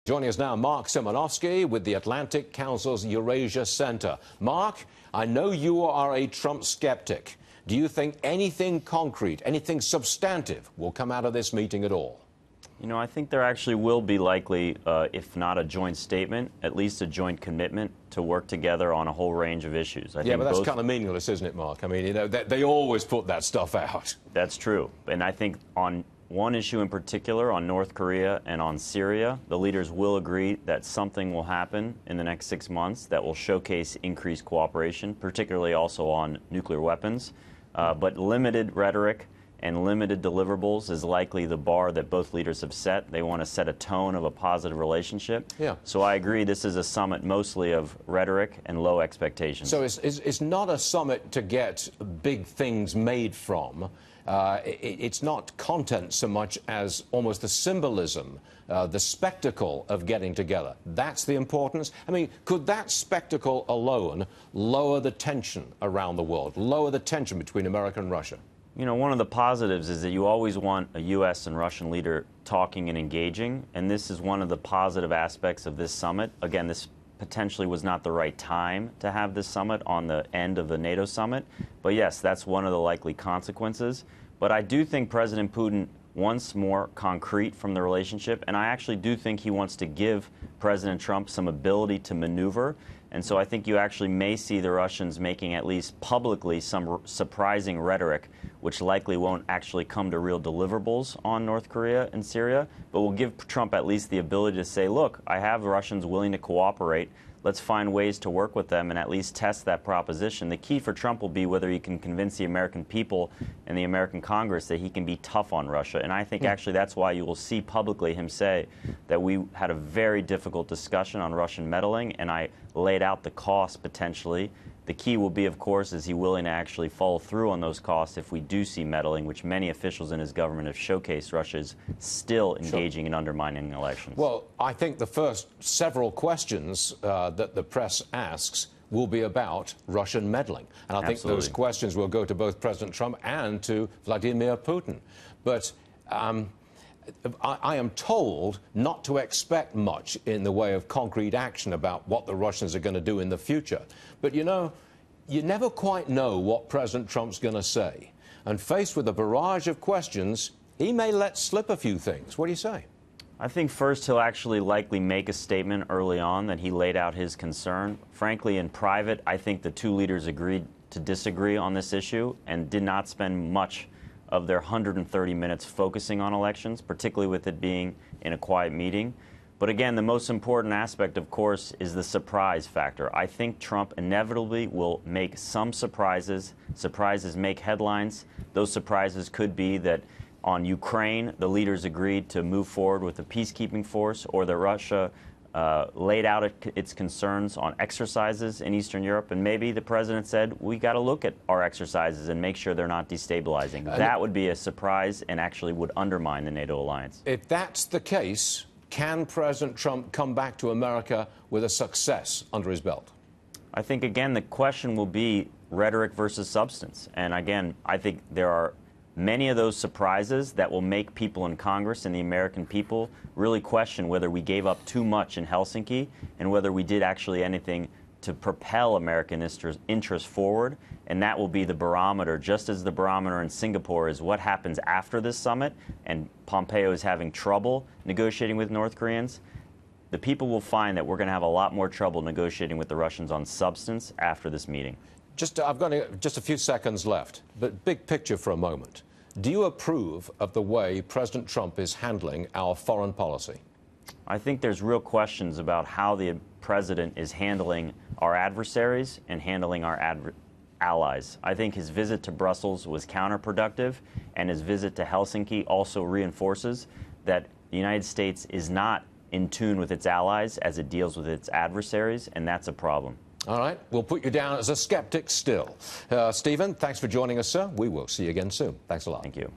Joining us now, Mark Simakovsky with the Atlantic Council's Eurasia Center. Mark, I know you are a Trump skeptic. Do you think anything concrete, anything substantive will come out of this meeting at all? You know, I think there actually will be likely, if not a joint statement, at least a joint commitment to work together on a whole range of issues. Yeah, but that's kind of meaningless, isn't it, Mark? I mean, you know, they always put that stuff out. That's true. And I think on one issue in particular, on North Korea and on Syria, the leaders will agree that something will happen in the next 6 months that will showcase increased cooperation, particularly also on nuclear weapons. But limited rhetoric and limited deliverables is likely the bar that both leaders have set. They want to set a tone of a positive relationship. Yeah. So I agree this is a summit mostly of rhetoric and low expectations. So it's not a summit to get big things made from. It's not content so much as almost the symbolism, the spectacle of getting together. That's the importance. I mean, could that spectacle alone lower the tension around the world, lower the tension between America and Russia? You know, one of the positives is that you always want a U.S. and Russian leader talking and engaging, and this is one of the positive aspects of this summit. Again, this potentially was not the right time to have this summit on the end of the NATO summit, but yes, that's one of the likely consequences. But I do think President Putin wants more concrete from the relationship, and I actually do think he wants to give President Trump some ability to maneuver. And so I think you actually may see the Russians making at least publicly some surprising rhetoric, which likely won't actually come to real deliverables on North Korea and Syria, but will give Trump at least the ability to say, look, I have Russians willing to cooperate. Let's find ways to work with them and at least test that proposition. The key for Trump will be whether he can convince the American people and the American Congress that he can be tough on Russia. And I think actually that's why you will see publicly him say that we had a very difficult discussion on Russian meddling, and I laid out the cost potentially. The key will be, of course, is he willing to actually follow through on those costs if we do see meddling, which many officials in his government have showcased Russia is still engaging in undermining elections. Well, I think the first several questions that the press asks will be about Russian meddling. And I think those questions will go to both President Trump and to Vladimir Putin. But I am told not to expect much in the way of concrete action about what the Russians are going to do in the future. But, you know, you never quite know what President Trump's going to say. And faced with a barrage of questions, he may let slip a few things. What do you say? I think first he'll actually likely make a statement early on that he laid out his concern. Frankly, in private, I think the two leaders agreed to disagree on this issue and did not spend much of their 130 minutes focusing on elections, particularly with it being in a quiet meeting. But again, the most important aspect, of course, is the surprise factor. I think Trump inevitably will make some surprises. Surprises make headlines. Those surprises could be that on Ukraine, the leaders agreed to move forward with a peacekeeping force, or that Russia laid out its concerns on exercises in Eastern Europe, and maybe the president said, we got to look at our exercises and make sure they're not destabilizing. That would be a surprise and actually would undermine the NATO alliance. If that's the case, can President Trump come back to America with a success under his belt? I think, again, the question will be rhetoric versus substance. And again, I think there are many of those surprises that will make people in Congress and the American people really question whether we gave up too much in Helsinki and whether we did actually anything to propel American interest forward. And that will be the barometer, just as the barometer in Singapore is what happens after this summit, and Pompeo is having trouble negotiating with North Koreans. The people will find that we're going to have a lot more trouble negotiating with the Russians on substance after this meeting. I've got just a few seconds left, but big picture for a moment. Do you approve of the way President Trump is handling our foreign policy? I think there's real questions about how the president is handling our adversaries and handling our allies. I think his visit to Brussels was counterproductive, and his visit to Helsinki also reinforces that the United States is not in tune with its allies as it deals with its adversaries, and that's a problem. All right, we'll put you down as a skeptic still. Stephen, thanks for joining us, sir. We will see you again soon. Thanks a lot. Thank you.